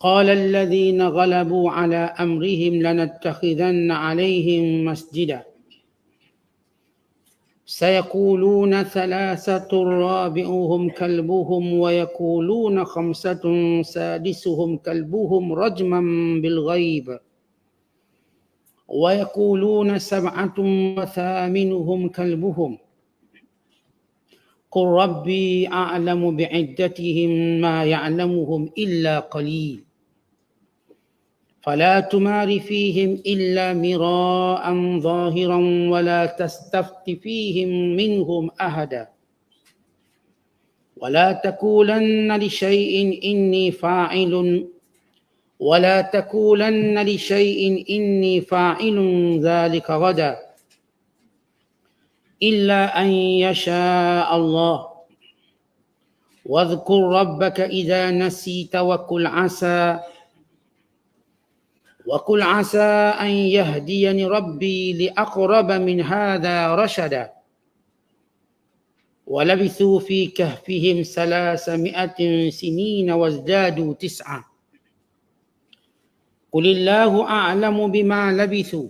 قال الذين غلبوا على أمرهم لنتخذن عليهم مسجدا سيقولون ثلاثة رابعهم كلبهم ويقولون خمسة سادسهم كلبهم رجما بالغيب ويقولون سبعة وثامنهم كلبهم قل ربي أعلم بعدتهم ما يعلمهم إلا قليل فلا تمار فيهم إلا مراء ظاهرا ولا تستفت فيهم منهم أحدا ولا تقولن لشيء إني فاعل ذلك غدا إلا أن يشاء الله واذكر ربك إذا نسيت وقل عسى أن يهديني ربي لأقرب من هذا رشدا ولبثوا في كهفهم 300 سنين وازدادوا 9 قل الله أعلم بما لبثوا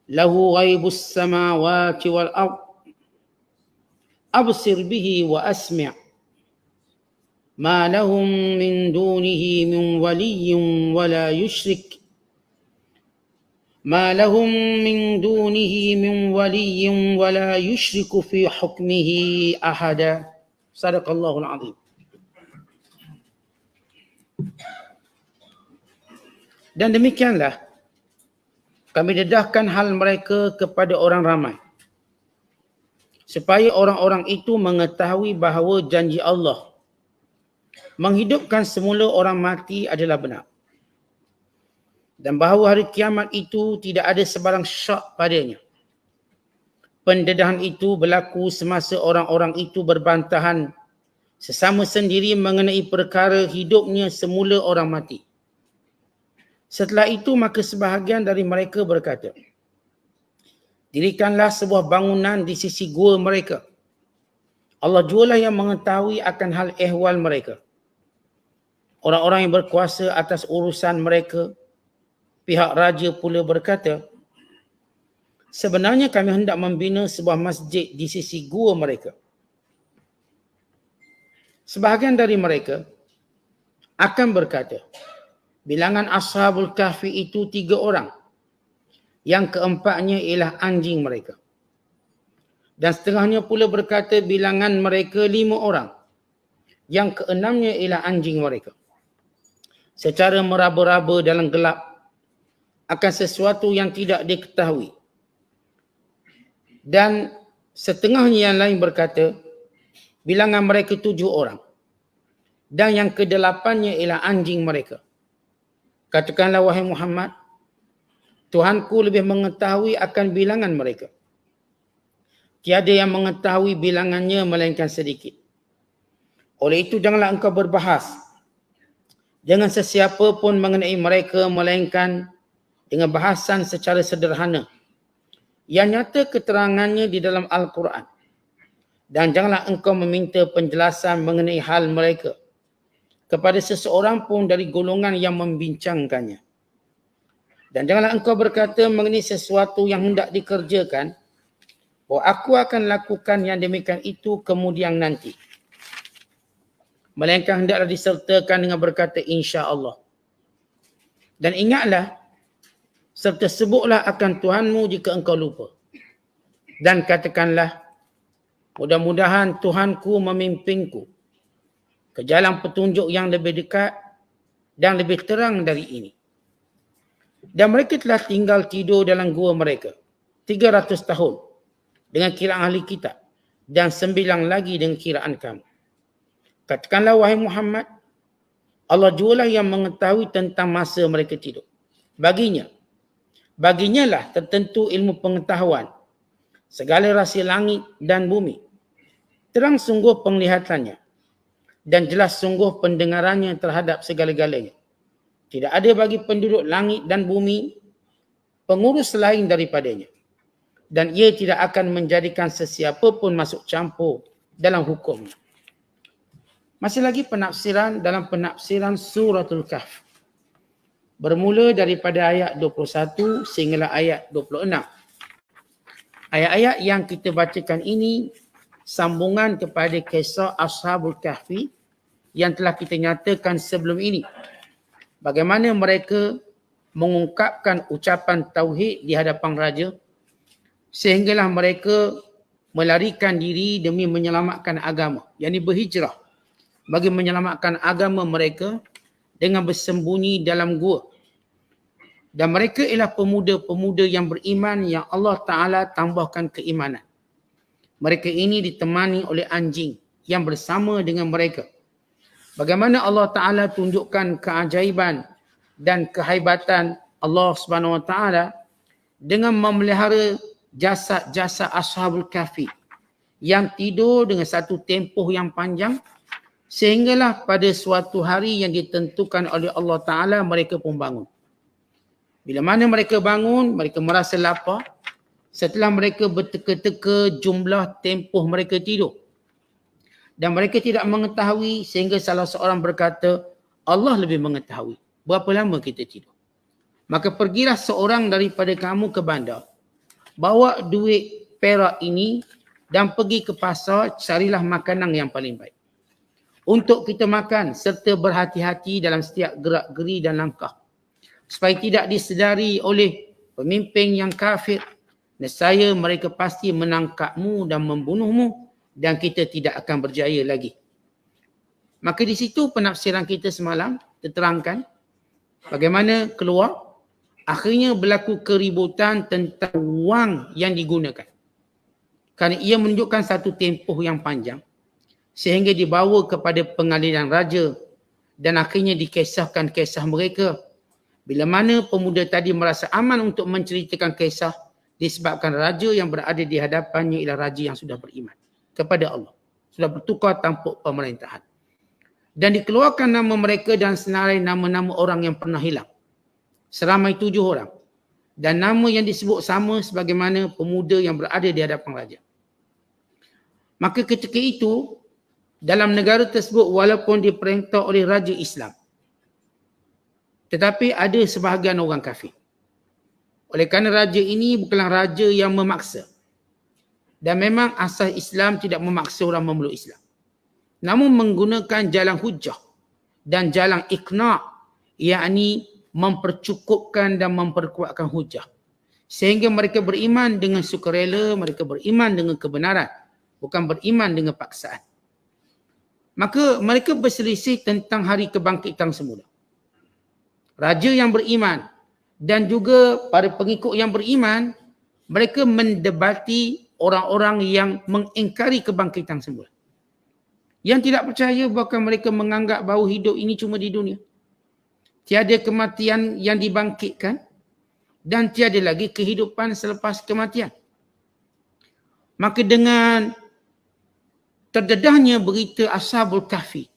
له غيب السماوات والأرض أبصر به وأسمع ما لهم من دونه من ولي ولا يشرك في حكمه أحدا صدق الله العظيم. Dan demikianlah kami dedahkan hal mereka kepada orang ramai supaya orang-orang itu mengetahui bahawa janji Allah menghidupkan semula orang mati adalah benar dan bahawa hari kiamat itu tidak ada sebarang syak padanya. Pendedahan itu berlaku semasa orang-orang itu berbantahan sesama sendiri mengenai perkara hidupnya semula orang mati. Setelah itu maka sebahagian dari mereka berkata, dirikanlah sebuah bangunan di sisi gua mereka. Allah jualah yang mengetahui akan hal ehwal mereka. Orang-orang yang berkuasa atas urusan mereka, pihak raja pula berkata, sebenarnya kami hendak membina sebuah masjid di sisi gua mereka. Sebahagian dari mereka akan berkata, bilangan Ashabul Kahfi itu 3 orang. Yang keempatnya ialah anjing mereka. Dan setengahnya pula berkata bilangan mereka 5 orang. Yang keenamnya ialah anjing mereka. Secara meraba-raba dalam gelap akan sesuatu yang tidak diketahui. Dan setengahnya yang lain berkata bilangan mereka 7 orang. Dan yang ke-8-nya ialah anjing mereka. Katakanlah wahai Muhammad, Tuhanku lebih mengetahui akan bilangan mereka. Tiada yang mengetahui bilangannya melainkan sedikit. Oleh itu janganlah engkau berbahas dengan sesiapa pun mengenai mereka melainkan dengan bahasan secara sederhana yang nyata keterangannya di dalam Al-Quran. Dan janganlah engkau meminta penjelasan mengenai hal mereka kepada seseorang pun dari golongan yang membincangkannya. Dan janganlah engkau berkata mengenai sesuatu yang hendak dikerjakan, bahawa aku akan lakukan yang demikian itu kemudian nanti. Melainkan hendaklah disertakan dengan berkata insya-Allah. Dan ingatlah serta sebutlah akan Tuhanmu jika engkau lupa. Dan katakanlah, mudah-mudahan Tuhanku memimpinku ke jalan petunjuk yang lebih dekat dan lebih terang dari ini. Dan mereka telah tinggal tidur dalam gua mereka 300 tahun dengan kiraan ahli kitab dan 9 lagi dengan kiraan kamu. Katakanlah wahai Muhammad, Allah jualah yang mengetahui tentang masa mereka tidur. Baginya lah tertentu ilmu pengetahuan segala rahsia langit dan bumi. Terang sungguh penglihatannya dan jelas sungguh pendengarannya terhadap segala-galanya. Tidak ada bagi penduduk langit dan bumi pengurus lain daripadanya. Dan ia tidak akan menjadikan sesiapa pun masuk campur dalam hukumnya. Masih lagi penafsiran dalam penafsiran suratul Kahf. Bermula daripada ayat 21 sehinggalah ayat 26. Ayat-ayat yang kita bacakan ini sambungan kepada kisah Ashabul Kahfi yang telah kita nyatakan sebelum ini. Bagaimana mereka mengungkapkan ucapan tauhid di hadapan raja sehinggalah mereka melarikan diri demi menyelamatkan agama, yakni berhijrah bagi menyelamatkan agama mereka dengan bersembunyi dalam gua. Dan mereka ialah pemuda-pemuda yang beriman yang Allah Ta'ala tambahkan keimanan. Mereka ini ditemani oleh anjing yang bersama dengan mereka. Bagaimana Allah Ta'ala tunjukkan keajaiban dan kehebatan Allah Subhanahu Wa Ta'ala dengan memelihara jasad-jasad Ashabul Kahfi yang tidur dengan satu tempoh yang panjang sehinggalah pada suatu hari yang ditentukan oleh Allah Ta'ala mereka pun bangun. Bila mana mereka bangun, mereka merasa lapar. Setelah mereka berteka-teka jumlah tempoh mereka tidur. Dan mereka tidak mengetahui sehingga salah seorang berkata, Allah lebih mengetahui berapa lama kita tidur. Maka pergilah seorang daripada kamu ke bandar. Bawa duit perak ini dan pergi ke pasar, carilah makanan yang paling baik. Untuk kita makan serta berhati-hati dalam setiap gerak-geri dan langkah. Supaya tidak disedari oleh pemimpin yang kafir. Nescaya mereka pasti menangkapmu dan membunuhmu dan kita tidak akan berjaya lagi. Maka di situ penafsiran kita semalam terterangkan bagaimana keluar. Akhirnya berlaku keributan tentang wang yang digunakan. Kerana ia menunjukkan satu tempoh yang panjang. Sehingga dibawa kepada pengadilan raja. Dan akhirnya dikisahkan kisah mereka. Bila mana pemuda tadi merasa aman untuk menceritakan kisah. Disebabkan raja yang berada di hadapannya ialah raja yang sudah beriman kepada Allah. Sudah bertukar tampuk pemerintahan. Dan dikeluarkan nama mereka dan senarai nama-nama orang yang pernah hilang. Seramai 7 orang. Dan nama yang disebut sama sebagaimana pemuda yang berada di hadapan raja. Maka ketika itu, dalam negara tersebut walaupun diperintah oleh Raja Islam. Tetapi ada sebahagian orang kafir. Oleh kerana raja ini bukanlah raja yang memaksa. Dan memang asas Islam tidak memaksa orang memeluk Islam. Namun menggunakan jalan hujah dan jalan iqna', yakni mempercukupkan dan memperkuatkan hujah. Sehingga mereka beriman dengan sukarela, mereka beriman dengan kebenaran. Bukan beriman dengan paksaan. Maka mereka berselisih tentang hari kebangkitan semula. Raja yang beriman dan juga para pengikut yang beriman, mereka mendebati orang-orang yang mengingkari kebangkitan semula. Yang tidak percaya bahkan mereka menganggap bahawa hidup ini cuma di dunia. Tiada kematian yang dibangkitkan dan tiada lagi kehidupan selepas kematian. Maka dengan terdedahnya berita Ashabul Kahfi,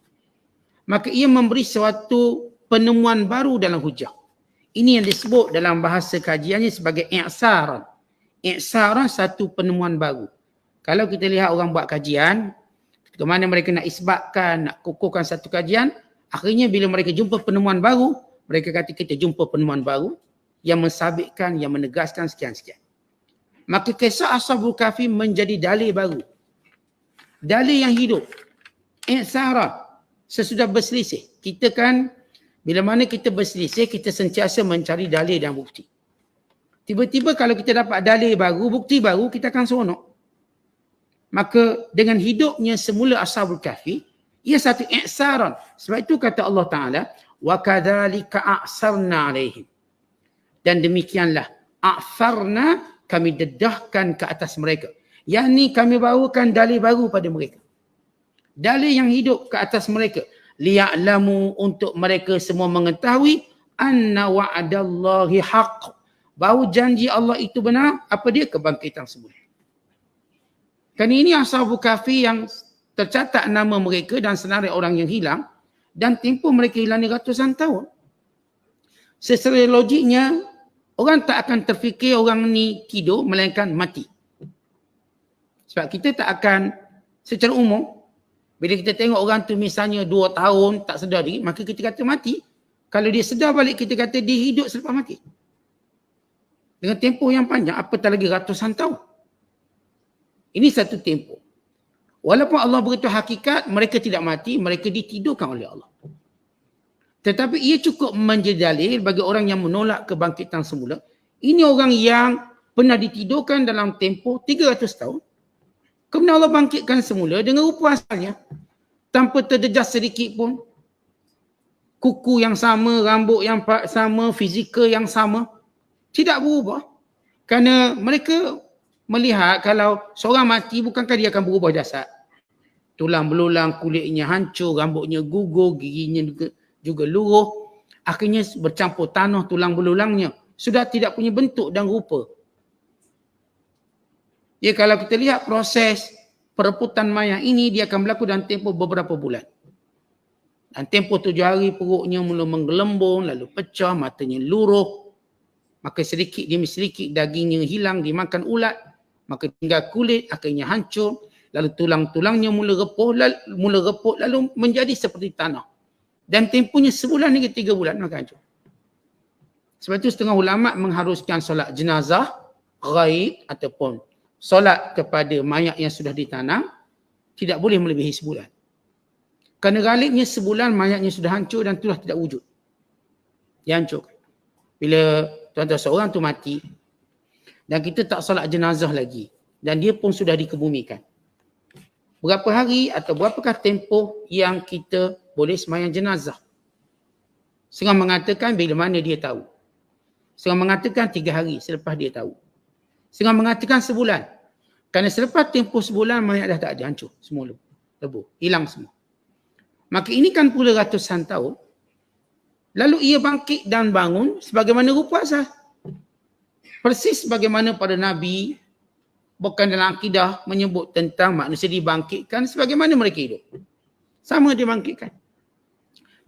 maka ia memberi suatu penemuan baru dalam hujah. Ini yang disebut dalam bahasa kajiannya sebagai i'saran. I'saran satu penemuan baru. Kalau kita lihat orang buat kajian, ke mana mereka nak isbatkan, nak kukuhkan satu kajian, akhirnya bila mereka jumpa penemuan baru, mereka kata kita jumpa penemuan baru yang mensabitkan, yang menegaskan sekian-sekian. Maka kisah Ashabul Kahfi menjadi dalil baru. Dalil yang hidup. I'saran. Sesudah berselisih. Kita kan, bila mana kita berselisih, kita sentiasa mencari dalil dan bukti. Tiba-tiba kalau kita dapat dalil baru, bukti baru, kita akan seronok. Maka dengan hidupnya semula Ashabul Kahfi, ia satu i'saran. Sebab itu kata Allah Ta'ala, وَكَذَلِكَ أَعْسَرْنَا عَلَيْهِمْ. Dan demikianlah, a'farna, kami dedahkan ke atas mereka. Yang ni kami bawakan dalil baru pada mereka. Dalil yang hidup ke atas mereka. Liya'lamu, untuk mereka semua mengetahui, anna wa'adallahi haqq. Bahawa janji Allah itu benar, apa dia? Kebangkitan semula. Kan ini Ashabul Kahfi yang tercatat nama mereka dan senarai orang yang hilang dan tempoh mereka hilang ni ratusan tahun. Secara logiknya, orang tak akan terfikir orang ni tidur melainkan mati. Sebab kita tak akan secara umum, Bila kita tengok orang tu misalnya 2 tahun tak sedar diri, maka kita kata mati. Kalau dia sedar balik, kita kata dia hidup selepas mati. Dengan tempoh yang panjang, apatah lagi ratusan tahun. Ini satu tempoh. Walaupun Allah beritahu hakikat, mereka tidak mati, mereka ditidurkan oleh Allah. Tetapi ia cukup menjadi dalil bagi orang yang menolak kebangkitan semula. Ini orang yang pernah ditidurkan dalam tempoh 300 tahun. Kemudian Allah bangkitkan semula dengan rupa asalnya. Tanpa terdedas sedikit pun. Kuku yang sama, rambut yang sama, fizikal yang sama. Tidak berubah. Kerana mereka melihat kalau seorang mati, bukankah dia akan berubah jasad. Tulang belulang, kulitnya hancur, rambutnya gugur, giginya juga luruh. Akhirnya bercampur tanah tulang belulangnya. Sudah tidak punya bentuk dan rupa. Ya, kalau kita lihat proses perebutan mayat ini, dia akan berlaku dalam tempoh beberapa bulan. Dan tempoh 7 hari perutnya mula menggelembung, lalu pecah, matanya luruh. Maka sedikit demi sedikit dagingnya hilang, dimakan ulat. Maka tinggal kulit, akhirnya hancur. Lalu tulang-tulangnya mula reput, lalu menjadi seperti tanah. Dan tempohnya sebulan hingga 3 bulan maka hancur. Sebab itu setengah ulama' mengharuskan solat jenazah, ghaib ataupun solat kepada mayat yang sudah ditanam, tidak boleh melebihi sebulan. Kerana galibnya sebulan mayatnya sudah hancur dan telah tidak wujud. Dia hancur. Bila tuan-tuan seorang tu mati dan kita tak solat jenazah lagi dan dia pun sudah dikebumikan. Berapa hari atau berapakah tempoh yang kita boleh sembahyang jenazah? Setengah mengatakan bila mana dia tahu. Setengah mengatakan 3 hari selepas dia tahu. Setengah mengatakan sebulan. Kerana selepas tempoh sebulan mayat dah tak ada, hancur semua lebur, hilang semua. Maka ini kan pula ratusan tahun. Lalu ia bangkit dan bangun sebagaimana rupa asal. Persis bagaimana pada Nabi bukan dalam akidah menyebut tentang manusia dibangkitkan sebagaimana mereka hidup. Sama dia bangkitkan.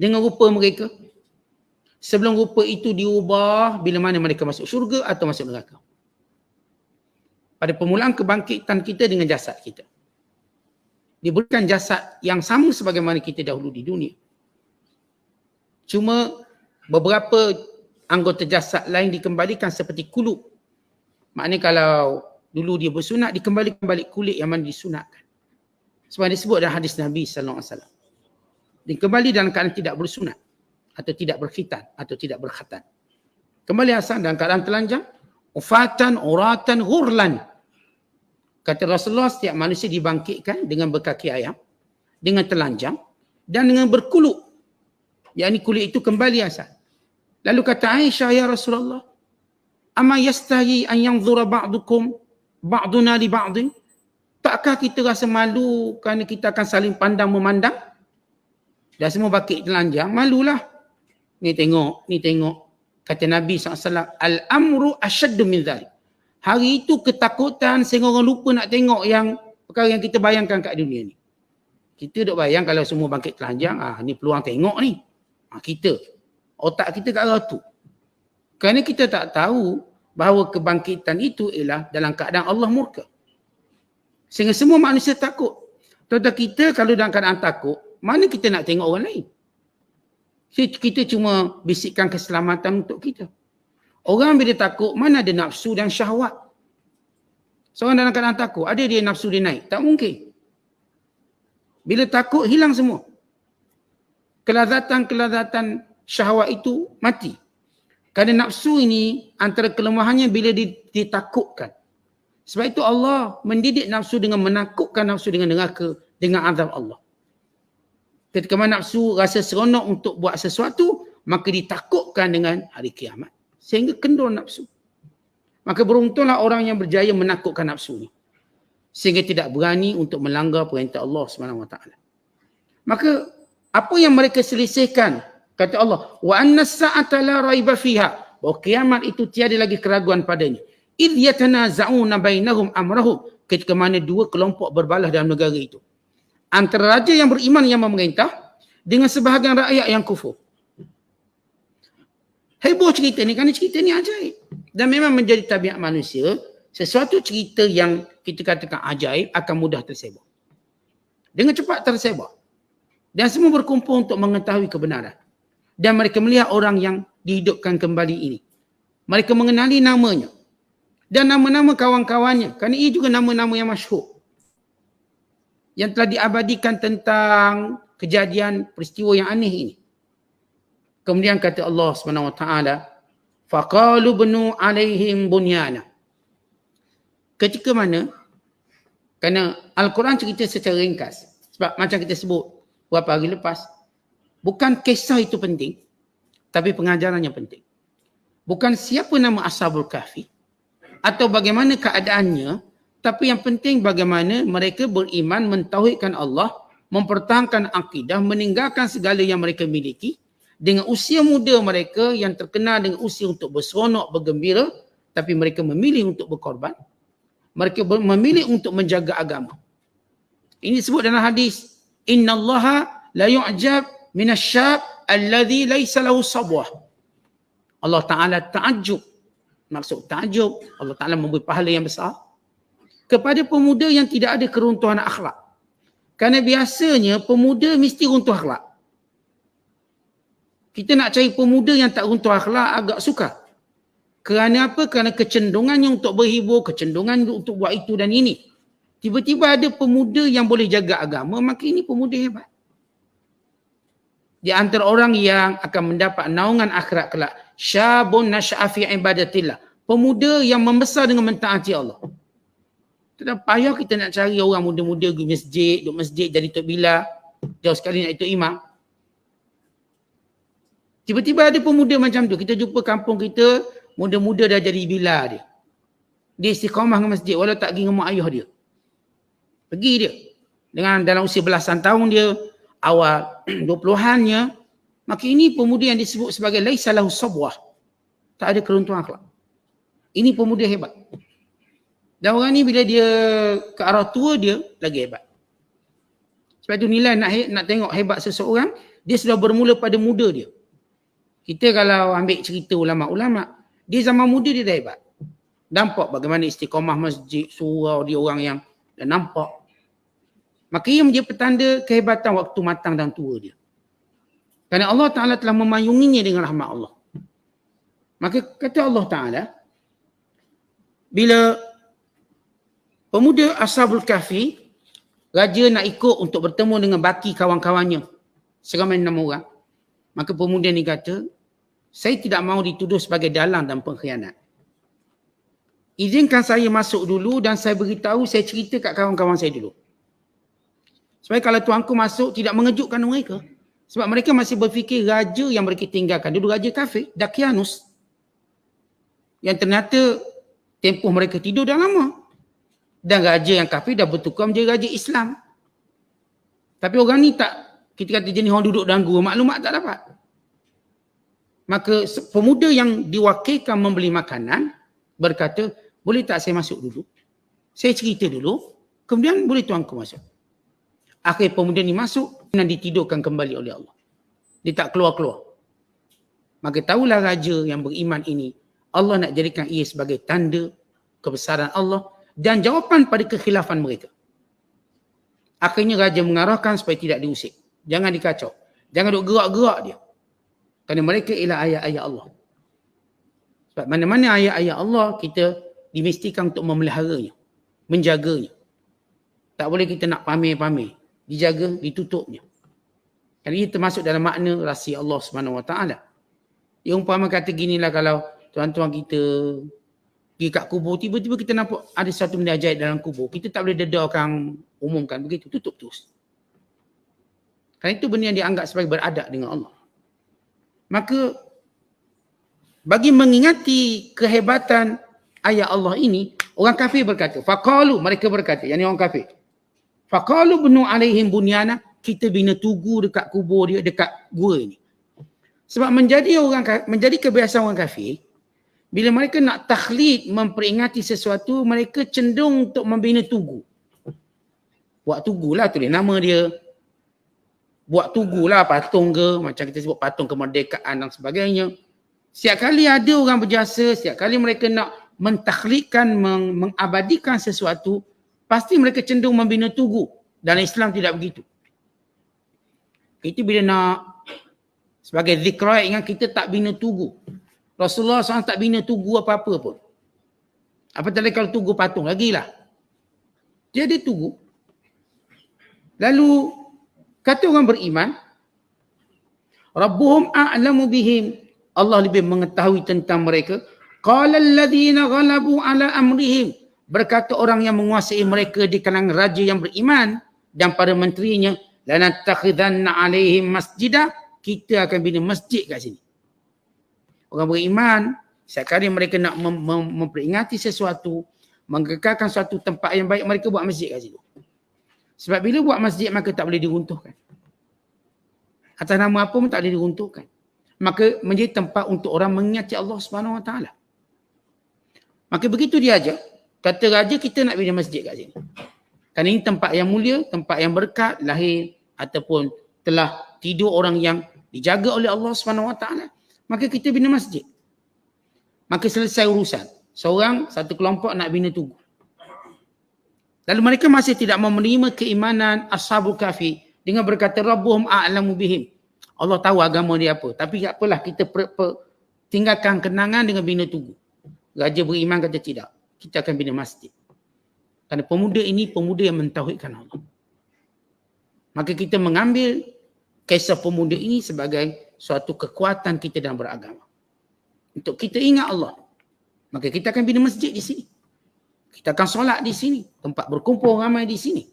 Dengan rupa mereka. Sebelum rupa itu diubah bila mana mereka masuk syurga atau masuk neraka. Pada permulaan kebangkitan kita dengan jasad kita. Diberikan jasad yang sama sebagaimana kita dahulu di dunia. Cuma beberapa anggota jasad lain dikembalikan seperti kulub. Maknanya kalau dulu dia bersunat, dikembalikan balik kulit yang mana disunatkan. Sebab disebut dalam hadis Nabi SAW. Dikembali dalam keadaan tidak bersunat. Atau tidak berkhitan. Atau tidak berkhatan. Kembali asal dalam keadaan telanjang. Ufatan, uratan, ghurlan. Kata Rasulullah, setiap manusia dibangkitkan dengan berkaki ayam, dengan telanjang dan dengan berkuluk. Yang ini kulit itu kembali asal. Lalu kata Aisyah, ya Rasulullah, amma yastahi an yanzura ba'duna li ba'din? Takkah kita rasa malu kerana kita akan saling pandang memandang? Dah semua bangkit telanjang, malulah. Ni tengok. Kata Nabi SAW, al-amru asyaddu min dhalik. Hari itu ketakutan sehingga orang lupa nak tengok yang perkara yang kita bayangkan kat dunia ni. Kita duk bayang kalau semua bangkit telanjang, ni peluang tengok ni. Kita. Otak kita kat arah tu. Kerana kita tak tahu bahawa kebangkitan itu ialah dalam keadaan Allah murka. Sehingga semua manusia takut. Tuan-tuan kita kalau dalam keadaan takut, mana kita nak tengok orang lain? Kita cuma bisikkan keselamatan untuk kita. Orang bila takut, mana ada nafsu dan syahwat? Seorang dalam keadaan takut, ada dia nafsu dia naik? Tak mungkin. Bila takut, hilang semua. Kelazatan syahwat itu mati. Kerana nafsu ini, antara kelemahannya bila ditakutkan. Sebab itu Allah mendidik nafsu dengan menakutkan nafsu dengan neraka, dengan azab Allah. Ketika mana nafsu rasa seronok untuk buat sesuatu, maka ditakutkan dengan hari kiamat. Sehingga kendor nafsu. Maka beruntunglah orang yang berjaya menakutkan nafsu ni. Sehingga tidak berani untuk melanggar perintah Allah SWT. Maka apa yang mereka selisihkan? Kata Allah, wa anna as-sa'ata la raiba fiha. Bahawa kiamat itu tiada lagi keraguan padanya. Idh yatanaza'una bainahum amrahum. Ketika mana dua kelompok berbalah dalam negara itu. Antara raja yang beriman yang memerintah dengan sebahagian rakyat yang kufur. Heboh cerita ni kerana cerita ni ajaib. Dan memang menjadi tabiat manusia, sesuatu cerita yang kita katakan ajaib akan mudah tersebar. dengan cepat tersebar. Dan semua berkumpul untuk mengetahui kebenaran. Dan mereka melihat orang yang dihidupkan kembali ini. Mereka mengenali namanya. Dan nama-nama kawan-kawannya. Kerana ia juga nama-nama yang masyhur. Yang telah diabadikan tentang kejadian peristiwa yang aneh ini. Kemudian kata Allah SWT, faqalu bnu alaihim bunyana. Ketika mana? Kerana Al-Quran cerita secara ringkas. Sebab macam kita sebut beberapa hari lepas, bukan kisah itu penting, tapi pengajarannya penting. Bukan siapa nama Ashabul Kahfi atau bagaimana keadaannya, tapi yang penting bagaimana mereka beriman, mentauhidkan Allah, mempertahankan akidah, meninggalkan segala yang mereka miliki dengan usia muda mereka yang terkenal dengan usia untuk berseronok, bergembira, tapi mereka memilih untuk berkorban. Mereka memilih untuk menjaga agama. Ini disebut dalam hadis, innallaha la yu'jab minasyab alladhi laysa lahu sabwah. Allah Ta'ala ta'ajub. Maksud ta'ajub, Allah Ta'ala memberi pahala yang besar kepada pemuda yang tidak ada keruntuhan akhlak. Kerana biasanya pemuda mesti runtuh akhlak. Kita nak cari pemuda yang tak runtuh akhlak agak sukar. Kerana apa? Kerana kecenderungannya untuk berhibur, kecenderungan untuk buat itu dan ini. Tiba-tiba ada pemuda yang boleh jaga agama, maka ini pemuda hebat. Di antara orang yang akan mendapat naungan akhirat kelak, syabun nasya'a fi ibadatillah. Pemuda yang membesar dengan mentaati Allah. Tak payah kita nak cari orang muda-muda pergi masjid, duduk masjid jadi tok bila, jauh sekali nak itu imam. Tiba-tiba ada pemuda macam tu. Kita jumpa kampung kita, muda-muda dah jadi bila dia. Dia istiqamah dengan masjid walau tak pergi dengan mak ayah dia. Pergi dia. Dengan dalam usia belasan tahun dia, awal 20-annya, maka ini pemuda yang disebut sebagai laisa lahu sabwah. Tak ada keruntuhan akhlak. Ini pemuda hebat. Dan orang ni bila dia ke arah tua dia, lagi hebat. Sebab tu nilai nak tengok hebat seseorang, dia sudah bermula pada muda dia. Kita kalau ambil cerita ulama'-ulama', dia zaman muda dia dah hebat. Nampak bagaimana istiqamah masjid, surau dia orang yang dah nampak. Maka ia menjadi petanda kehebatan waktu matang dan tua dia. Kerana Allah Ta'ala telah memayunginya dengan rahmat Allah. Maka kata Allah Ta'ala, bila pemuda Ashabul Kahfi, raja nak ikut untuk bertemu dengan baki kawan-kawannya, seramai 6 orang. Maka pemuda ni kata, saya tidak mahu dituduh sebagai dalang dan pengkhianat. Izinkan saya masuk dulu dan saya beritahu, saya cerita kat kawan-kawan saya dulu. Supaya kalau tuanku masuk tidak mengejutkan mereka. Sebab mereka masih berfikir raja yang mereka tinggalkan. Dulu raja kafir, Dakianus. Yang ternyata tempoh mereka tidur dah lama. Dan raja yang kafir dah bertukar menjadi raja Islam. Tapi orang ni tak, kita kata jenis orang duduk dalam gua, maklumat tak dapat. Maka pemuda yang diwakilkan membeli makanan berkata, boleh tak saya masuk dulu? Saya cerita dulu, kemudian boleh tuanku masuk. Akhir pemuda ni masuk dan ditidurkan kembali oleh Allah. Dia tak keluar-keluar. Maka tahulah raja yang beriman ini, Allah nak jadikan ia sebagai tanda kebesaran Allah dan jawapan pada kekhilafan mereka. Akhirnya raja mengarahkan supaya tidak diusik. Jangan dikacau. Jangan duk gerak-gerak dia. Kerana mereka ialah ayat-ayat Allah. Sebab mana-mana ayat-ayat Allah kita dimestikan untuk memeliharanya, menjaganya. Tak boleh kita nak pamer-pamer. Dijaga, ditutupnya. Kerana ia termasuk dalam makna rahsia Allah SWT. Dia umpama kata ginilah, kalau tuan-tuan kita pergi kat kubur, tiba-tiba kita nampak ada satu benda ajaib dalam kubur. Kita tak boleh dedarkan, umumkan begitu. Tutup terus. Kerana itu benda yang dianggap sebagai beradab dengan Allah. Maka bagi mengingati kehebatan ayat Allah ini, orang kafir berkata, faqalu, mereka berkata, yang ni orang kafir. Faqalu bnu alaihim bunyana, kita bina tugu dekat kubur dia, dekat gua ini. Sebab menjadi kebiasaan orang kafir, bila mereka nak takhlid, memperingati sesuatu, mereka cenderung untuk membina tugu. Buat tugu lah, tulis nama dia. Buat tugu lah, patung ke, macam kita sebut patung kemerdekaan dan sebagainya. Setiap kali ada orang berjasa, setiap kali mereka nak mentakhlidkan, mengabadikan sesuatu, pasti mereka cenderung membina tugu Dan Islam tidak begitu. Kita bila nak sebagai zikra, ingat kita tak bina tugu. Rasulullah SAW tak bina tugu apa-apa pun. Apatah lagi kalau tugu patung, lagilah. Dia ada tugu. Lalu kata orang beriman, Rabbuhum a'lamu bihim. Allah lebih mengetahui tentang mereka. Qala alladhina ghalabu ala amrihim. Berkata orang yang menguasai mereka di kalangan raja yang beriman dan para menterinya, lanattakhidanna alaihim masjidah. Kita akan bina masjid kat sini. Orang beriman, sekali mereka nak memperingati sesuatu, mengekalkan suatu tempat yang baik, mereka buat masjid kat situ. Sebab bila buat masjid, maka tak boleh diruntuhkan. Atas nama apa pun tak boleh diruntuhkan. Maka menjadi tempat untuk orang mengingati Allah Subhanahu Wa Taala. Maka begitu dia aja. Kata raja, kita nak bina masjid kat sini. Kerana ini tempat yang mulia, tempat yang berkat, lahir ataupun telah tidur orang yang dijaga oleh Allah Subhanahu Wa Taala. Maka kita bina masjid. Maka selesai urusan. Satu kelompok nak bina tugu. Lalu mereka masih tidak mau menerima keimanan Ashabul Kahfi dengan berkata Rabbuhum a'lamu bihim. Allah tahu agama dia apa. Tapi tak apalah, kita tinggalkan kenangan dengan bina tugu. Raja beriman kata tidak. Kita akan bina masjid. Kerana pemuda ini pemuda yang mentauhidkan Allah. Maka kita mengambil kisah pemuda ini sebagai suatu kekuatan kita dalam beragama. Untuk kita ingat Allah. Maka kita akan bina masjid di sini. Kita akan solat di sini. Tempat berkumpul ramai di sini.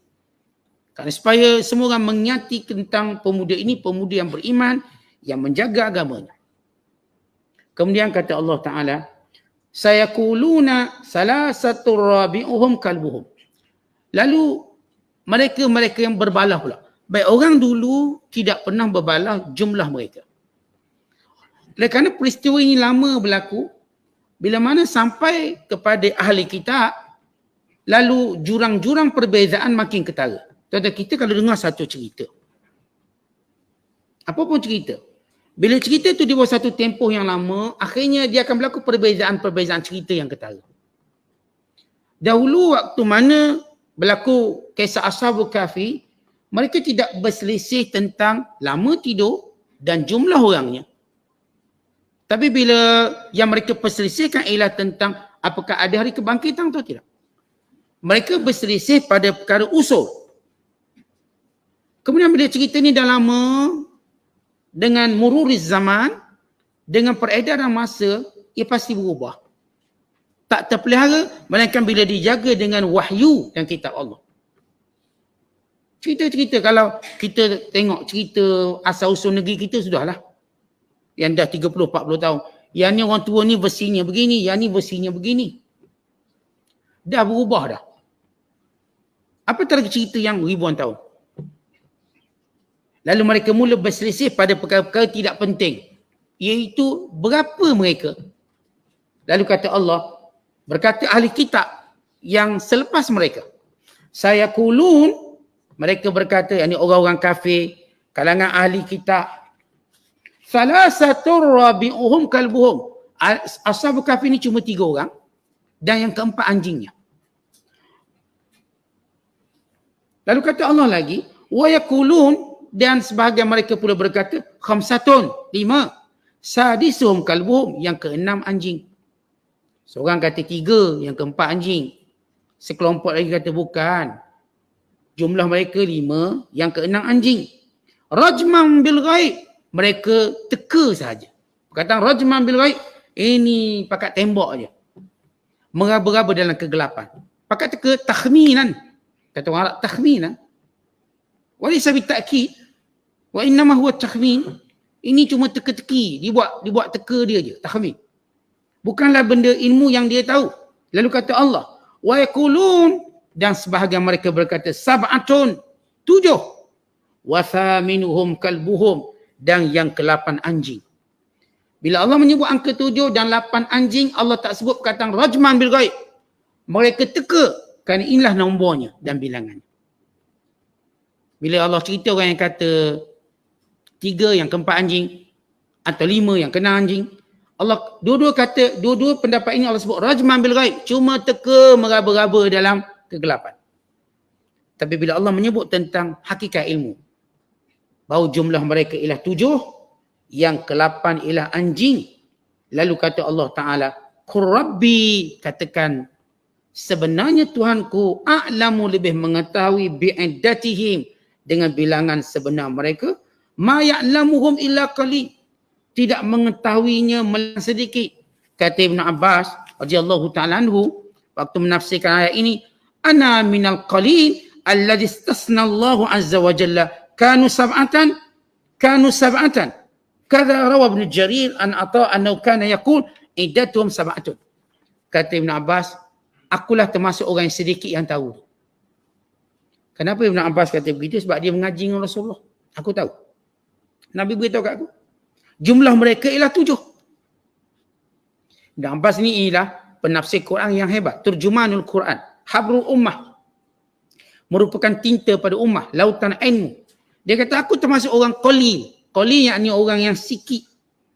Kerana supaya semua orang mengingati tentang pemuda ini, pemuda yang beriman, yang menjaga agamanya. Kemudian kata Allah Ta'ala, sayaquluna salasatur rabi'uhum kalbuhum. Lalu mereka yang berbalah pula. Baik orang dulu tidak pernah berbalah jumlah mereka. Oleh kerana peristiwa ini lama berlaku, bila mana sampai kepada ahli kitab, lalu jurang-jurang perbezaan makin ketara. Tuan-tuan, kita kalau dengar satu cerita, apa pun cerita, bila cerita tu di bawah satu tempoh yang lama, akhirnya dia akan berlaku perbezaan cerita yang ketara. Dahulu waktu mana berlaku kisah Ashabul Kahfi, mereka tidak berselisih tentang lama tidur dan jumlah orangnya. Tapi bila yang mereka perselisihkan ialah tentang apakah ada hari kebangkitan atau tidak. Mereka berselisih pada perkara usul. Kemudian bila cerita ni dah lama, dengan mururiz zaman, dengan peredaran masa, ia pasti berubah. Tak terpelihara, melainkan bila dijaga dengan wahyu dan kitab Allah. Cerita-cerita, kalau kita tengok cerita asal-usul negeri kita, sudahlah. Yang dah 30-40 tahun. Yang ni orang tua ni versinya begini, yang ni versinya begini. Dah berubah dah. Apa antara cerita yang ribuan tahun? Lalu mereka mula berselisih pada perkara-perkara tidak penting. Iaitu berapa mereka. Lalu kata Allah, berkata ahli kitab yang selepas mereka. Sayaqulun, mereka berkata, yakni orang-orang kafir, kalangan ahli kitab. Salasatur rabi'uhum kalbuhum. Ashabul Kahfi ni cuma 3 orang. Dan yang keempat anjingnya. Lalu kata Allah lagi, wa yaqulun, dan sebahagian mereka pula berkata, khamsatun, 5. Sadisuhum kalbuhum, yang ke-6 anjing. Seorang kata 3, yang ke-4 anjing. Sekelompok lagi kata bukan. Jumlah mereka 5, yang ke-6 anjing. Rajman bil ghaib, mereka teka saja. Perkataan rajman bil ghaib, ini pakat tembok aja. Meraba-raba dalam kegelapan. Pakat teka takhminan. Kata orang Arab takhminan. Walaysa bitakid. Wa innama huwa takhmin. Ini cuma teka-teki. Dia buat teka dia je, takhmin. Bukanlah benda ilmu yang dia tahu. Lalu kata Allah, wa yaqulun, dan sebahagian mereka berkata sab'atun, 7. Wa thaminuhum kalbuhum, dan yang ke-8 anjing. Bila Allah menyebut angka 7 dan 8 anjing, Allah tak sebut perkataan rajman bil ghaib. Mereka teka kerana inilah nombornya dan bilangannya. Bila Allah cerita orang yang kata 3 yang ke-4 anjing atau 5 yang kena anjing, Allah dua-dua pendapat ini Allah sebut rajman bil ghaib, cuma teka meraba-raba dalam kegelapan. Tapi bila Allah menyebut tentang hakikat ilmu, bahawa jumlah mereka ialah 7, yang ke-8 ialah anjing. Lalu kata Allah Ta'ala, Qur Rabbi, katakan, sebenarnya Tuhanku a'lamu, lebih mengetahui bi'iddatihim, dengan bilangan sebenar mereka, ma ya'lamuhum illa qalil, tidak mengetahuinya melainkan sedikit. Kata Ibn Abbas radhiyallahu ta'ala anhu waktu menafsirkan ayat ini, ana minal qalil alladhi istasna Allah azza wa jalla kanu sab'atan kadza rawa Ibn Jarir an Atha annahu kana yaqul iddatuhum sab'atun. Kata Ibn Abbas, akulah termasuk orang yang sedikit yang tahu. Kenapa Ibn Abbas kata begitu? Sebab dia mengaji dengan Rasulullah. Aku tahu. Nabi beritahu kat aku. Jumlah mereka ialah 7. Ibn Abbas ni ialah penafsir Quran yang hebat. Turjumanul Quran. Habrul ummah. Merupakan tinta pada ummah. Lautan ilmu. Dia kata aku termasuk orang qalil. Qalil yakni orang yang sikit.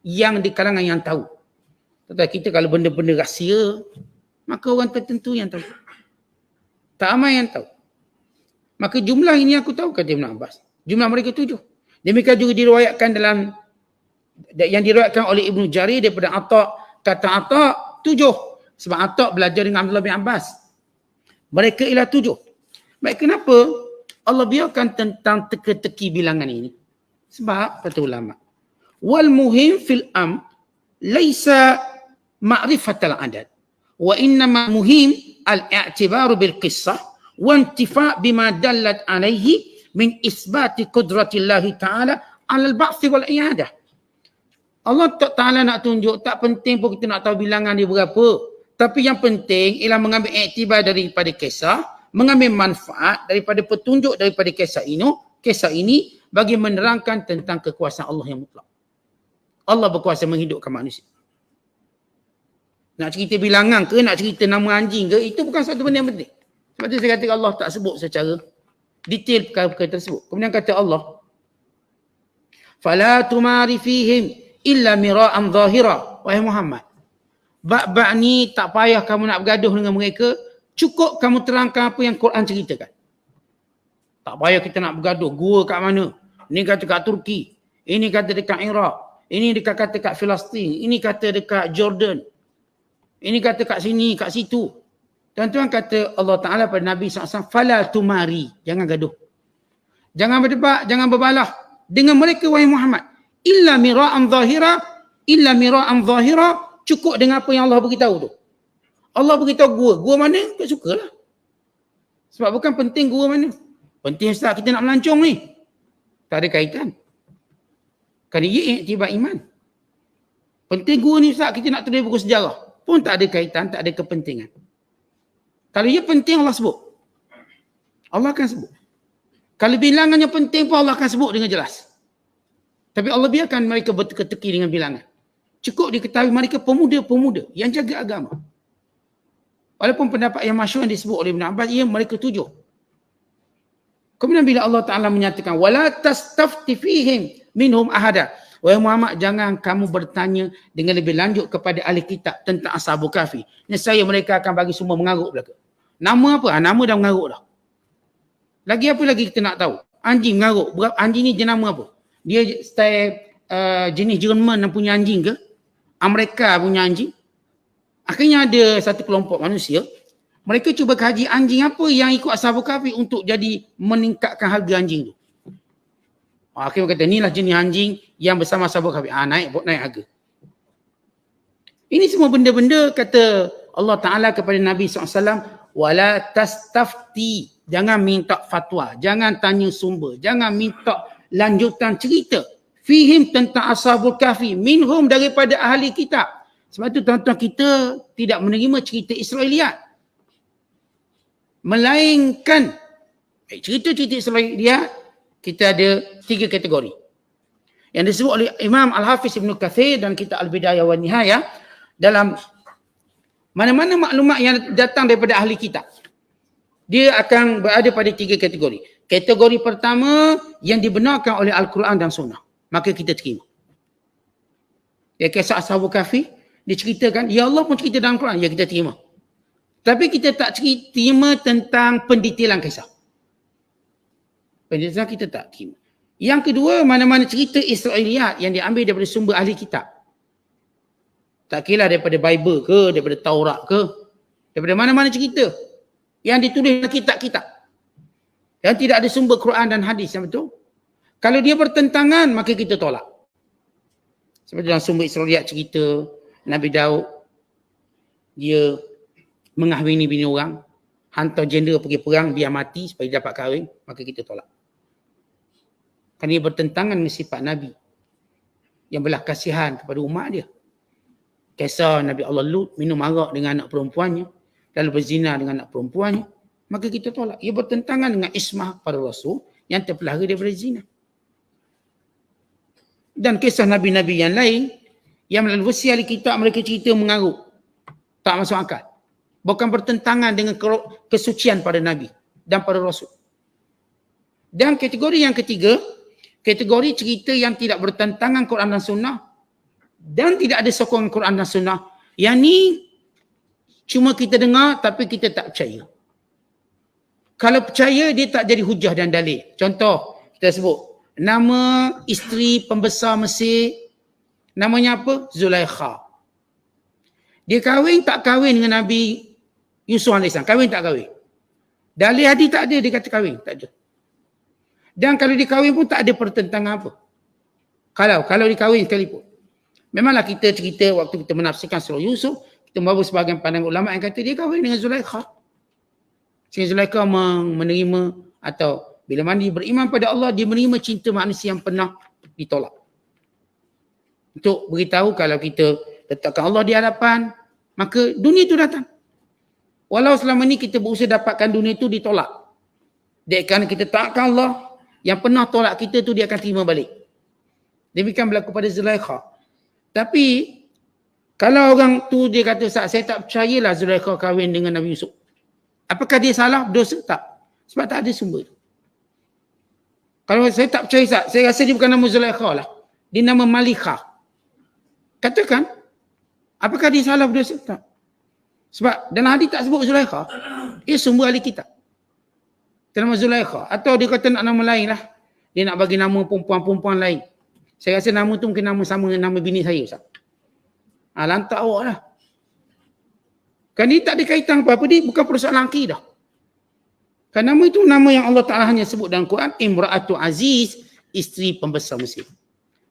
Yang di kalangan yang tahu. Tetapi kita kalau benda-benda rahsia, maka orang tertentu yang tahu. Tak ramai yang tahu. Maka jumlah ini aku tahu, kata Ibn Abbas. Jumlah mereka 7. Demikian juga diriwayatkan yang diriwayatkan oleh Ibn Jarir daripada Atha. Kata Atha 7. Sebab Atha belajar dengan Abdullah bin Abbas. Mereka ialah 7. Baik, kenapa Allah biarkan tentang teka-teki bilangan ini? Sebab, kata ulama, wal muhim fil laisa ma'rifatal adad. Wa innama muhim al-i'tibaru bil qissah wa intifa' bima dallat alaihi min isbati qudratillahi ta'ala ala al-ba'thi wal i'adah. Allah Ta'ala nak tunjuk, tak penting pun kita nak tahu bilangan dia berapa. Tapi yang penting ialah mengambil iktibar daripada kisah, mengambil manfaat daripada petunjuk daripada kisah ini bagi menerangkan tentang kekuasaan Allah yang mutlak. Allah berkuasa menghidupkan manusia. Nak cerita bilangan ke, nak cerita nama anjing ke, itu bukan satu benda yang penting. Sebab tu saya kata Allah tak sebut secara detail perkara-perkara tersebut. Kemudian kata Allah, fala tumari fihim illa mira'an zahira. Wahai Muhammad, bab-bab ni tak payah kamu nak bergaduh dengan mereka, cukup kamu terangkan apa yang Quran ceritakan. Tak payah kita nak bergaduh, gua kat mana? Ini kata kat Turki, ini kata dekat Iraq, ini dekat kata kat Palestin, ini kata dekat Jordan, ini kata kat sini, kat situ. Tuan-tuan, kata Allah Ta'ala pada Nabi SAW, fala tumari, jangan gaduh. Jangan berdebat, jangan berbalah dengan mereka, wahai Muhammad. Illa mira'an zahira, cukup dengan apa yang Allah beritahu tu. Allah beritahu gua mana, tak sukalah. Sebab bukan penting gua mana. Penting Ustaz kita nak melancong ni. Tak ada kaitan. Kerana ia iktibar iman. Penting gua ni Ustaz kita nak tulis buku sejarah. Pun tak ada kaitan, tak ada kepentingan. Kalau ia penting Allah sebut. Allah akan sebut. Kalau bilangannya penting pun Allah akan sebut dengan jelas. Tapi Allah biarkan mereka berteka-teki dengan bilangan. Cukup diketahui mereka pemuda-pemuda yang jaga agama. Walaupun pendapat yang masyhur yang disebut oleh Ibn Abbas, ia mereka 7. Kemudian bila Allah Ta'ala menyatakan, wala tastafti fihim minhum ahada. Wahai Muhammad, jangan kamu bertanya dengan lebih lanjut kepada ahli kitab tentang Ashabul Kahfi. Nescaya mereka akan bagi semua mengaruk belaka. Nama apa? Nama dah mengaruk dah. Lagi apa lagi kita nak tahu? Anjing mengaruk. Anjing ni jenama apa? Dia style jenis Jerman yang punya anjing ke? Amerika punya anjing? Akhirnya ada satu kelompok manusia, mereka cuba kaji anjing apa yang ikut Ashabul Kahfi untuk jadi meningkatkan harga anjing tu. Akhirnya kata, inilah jenis anjing yang bersama Ashabul Kahfi. Naik harga. Ini semua benda-benda kata Allah Ta'ala kepada Nabi SAW, wala tastafti, jangan minta fatwa, jangan tanya sumber, jangan minta lanjutan cerita. Fihim tentang Ashabul Kahfi, minhum daripada ahli kitab. Sebab tu tuan-tuan, kita tidak menerima cerita Israeliat. Melainkan cerita-cerita Israeliat, kita ada 3 kategori. Yang disebut oleh Imam Al-Hafiz Ibn Kathir dan kitab Al-Bidayah wa Nihayah, dalam mana-mana maklumat yang datang daripada ahli kitab, dia akan berada pada 3 kategori. Kategori pertama yang dibenarkan oleh Al-Quran dan Sunnah, maka kita terima. Ya, kisah Ashabul Kahfi diceritakan, ya Allah pun cerita dalam Quran, ya kita terima. Tapi kita tak terima tentang pendetailan kisah. Penjelasan kita tak terima. Yang kedua, mana-mana cerita Israiliyat yang diambil daripada sumber ahli kitab. Tak kira daripada Bible ke, daripada Taurat ke, daripada mana-mana cerita yang ditulis dalam kitab-kitab. Yang tidak ada sumber Quran dan hadis yang betul. Kalau dia bertentangan, maka kita tolak. Seperti dalam sumber Israiliyat cerita Nabi Daud, dia mengahwini bini orang, hantar jenderal pergi perang, biar mati supaya dia dapat kahwin, maka kita tolak. Kerana dia bertentangan dengan sifat Nabi yang belah kasihan kepada umat dia. Kisah Nabi Allah Lut minum arak dengan anak perempuannya, lalu berzina dengan anak perempuannya, maka kita tolak. Ia bertentangan dengan ismah para rasul yang terpelihara daripada zina. Dan kisah Nabi-Nabi yang lain yang melalui versi ahli kitab mereka cerita mengarut. Tak masuk akal. Bukan bertentangan dengan kesucian pada Nabi dan para rasul. Dan kategori yang ketiga, kategori cerita yang tidak bertentangan Quran dan Sunnah dan tidak ada sokongan Quran dan Sunnah. Yang ni cuma kita dengar tapi kita tak percaya. Kalau percaya dia tak jadi hujah dan dalil. Contoh kita sebut nama isteri pembesar Mesir, namanya apa? Zulaikha. Dia kahwin tak kahwin dengan Nabi Yusuf AS? Kahwin tak kahwin? Dalil hadis tak ada dia kata kahwin. Tak ada. Dan kalau dikahwin pun tak ada pertentangan apa. Kalau dikahwin sekalipun. Memanglah kita cerita waktu kita menafsirkan surah Yusuf, kita membawa sebahagian pandangan ulama yang kata dia kahwin dengan Zulaikha. Sehingga Zulaikha menerima atau bila mana dia beriman pada Allah, dia menerima cinta manusia yang pernah ditolak. Untuk beritahu kalau kita letakkan Allah di hadapan, maka dunia itu datang. Walau selama ni kita berusaha dapatkan dunia itu ditolak. Dia kerana kita takkan Allah, yang pernah tolak kita tu dia akan terima balik. Demikian berlaku pada Zulaikha. Tapi kalau orang tu dia kata, saya tak percayalah Zulaikha kahwin dengan Nabi Yusuf. Apakah dia salah? Dosa? Tak. Sebab tak ada sumber. Kalau saya tak percaya, saya rasa dia bukan nama Zulaikha lah. Dia nama Malikha. Katakan, apakah dia salah berdosa? Tak. Sebab dalam hadis tak sebut Zulaikha. Ia sumber ahli kitab. Nama Zulaikha. Atau dia kata nak nama lain lah. Dia nak bagi nama perempuan-perempuan lain. Saya rasa nama tu mungkin nama sama dengan nama bini saya. Ustaz. Lantak awak lah. Kan dia tak ada kaitan apa-apa. Dia bukan persoalan akidah. Kan nama itu nama yang Allah Ta'ala hanya sebut dalam Quran. Imra'atu Aziz, isteri pembesar Mesir.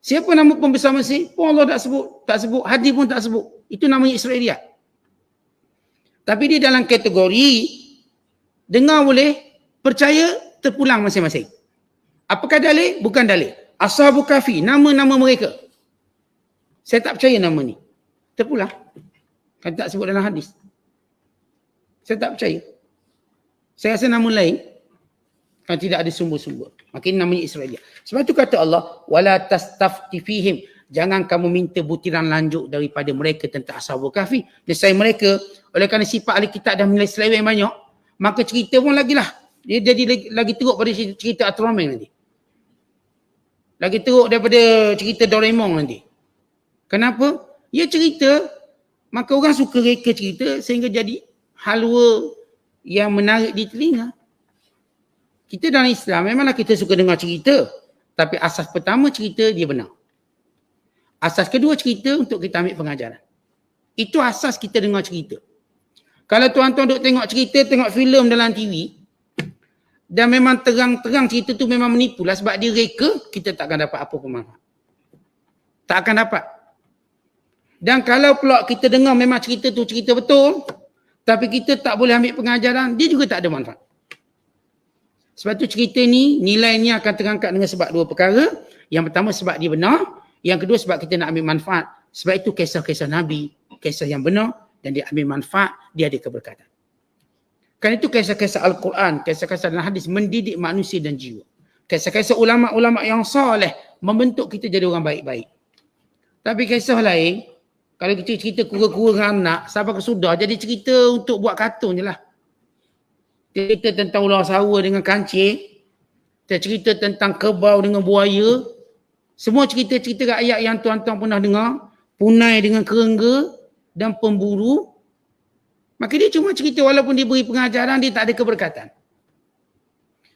Siapa nama pembesar Mesir? Pun Allah tak sebut. Hadis pun tak sebut. Itu namanya Israiliyat. Tapi dia dalam kategori dengar boleh, percaya, terpulang masing-masing. Apakah dalil? Bukan dalil. Ashabul Kahfi, nama-nama mereka. Saya tak percaya nama ni. Terpulang. Kan tak sebut dalam hadis. Saya tak percaya. Saya rasa nama lain. Kan tidak ada sumber-sumber. Makin namanya Israiliyat. Sebab itu kata Allah, wala tastafti fihim. Jangan kamu minta butiran lanjut daripada mereka tentang Ashabul Kahfi. Nescaya mereka, oleh kerana sifat ahli kitab dah mulai seleweng banyak, maka cerita pun lagilah. Dia jadi lagi teruk pada cerita Ultraman nanti. Lagi teruk daripada cerita Doraemon nanti. Kenapa? Ia cerita, maka orang suka reka cerita sehingga jadi halwa yang menarik di telinga. Kita dalam Islam memanglah kita suka dengar cerita. Tapi asas pertama cerita dia benar. Asas kedua cerita untuk kita ambil pengajaran. Itu asas kita dengar cerita. Kalau tuan-tuan duk tengok cerita, tengok filem dalam TV, dan memang terang-terang cerita tu memang menipu lah sebab dia reka, kita tak akan dapat apa pun manfaat. Tak akan dapat. Dan kalau pula kita dengar memang cerita tu cerita betul, tapi kita tak boleh ambil pengajaran, dia juga tak ada manfaat. Sebab tu cerita ni, nilainya akan terangkat dengan sebab dua perkara. Yang pertama sebab dia benar, yang kedua sebab kita nak ambil manfaat. Sebab itu kisah-kisah Nabi, kisah yang benar, dan dia ambil manfaat, dia ada keberkatan. Kan itu kisah-kisah Al-Quran, kisah-kisah dalam hadis mendidik manusia dan jiwa. Kisah-kisah ulama-ulama yang soleh membentuk kita jadi orang baik-baik. Tapi kisah lain, kalau kita cerita kura-kura dengan anak, sampai ke sudah jadi cerita untuk buat kartun je lah. Cerita tentang ular sawa dengan kancing, cerita tentang kerbau dengan buaya, semua cerita-cerita rakyat yang tuan-tuan pernah dengar, punai dengan kerengga dan pemburu. Maka dia cuma cerita walaupun dia beri pengajaran, dia tak ada keberkatan.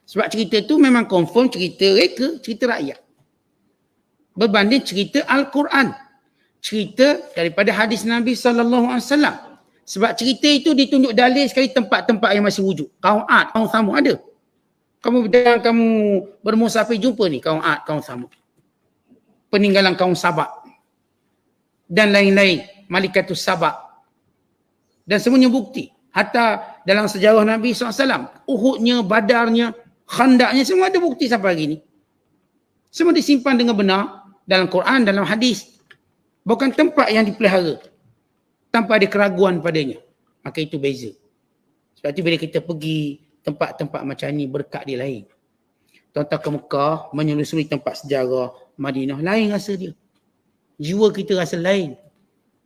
Sebab cerita tu memang confirm cerita reka, cerita rakyat. Berbanding cerita Al-Quran. Cerita daripada hadis Nabi SAW. Sebab cerita itu ditunjuk dalil sekali tempat-tempat yang masih wujud. Kaum Ad, kaum Thamud ada. Kamu bermusafir jumpa ni kaum Ad, kaum Thamud. Peninggalan kaum Sabak. Dan lain-lain. Malikatus Sabak. Dan semuanya bukti. Hatta dalam sejarah Nabi SAW. Uhudnya, Badarnya, Khandaknya semua ada bukti sampai hari ini. Semua disimpan dengan benar dalam Quran, dalam hadis. Bukan tempat yang dipelihara. Tanpa ada keraguan padanya. Maka itu beza. Sebab itu bila kita pergi tempat-tempat macam ni berkat dia lain. Tuan-tuan ke Mekah menyelusuri tempat sejarah Madinah. Lain rasa dia. Jiwa kita rasa lain.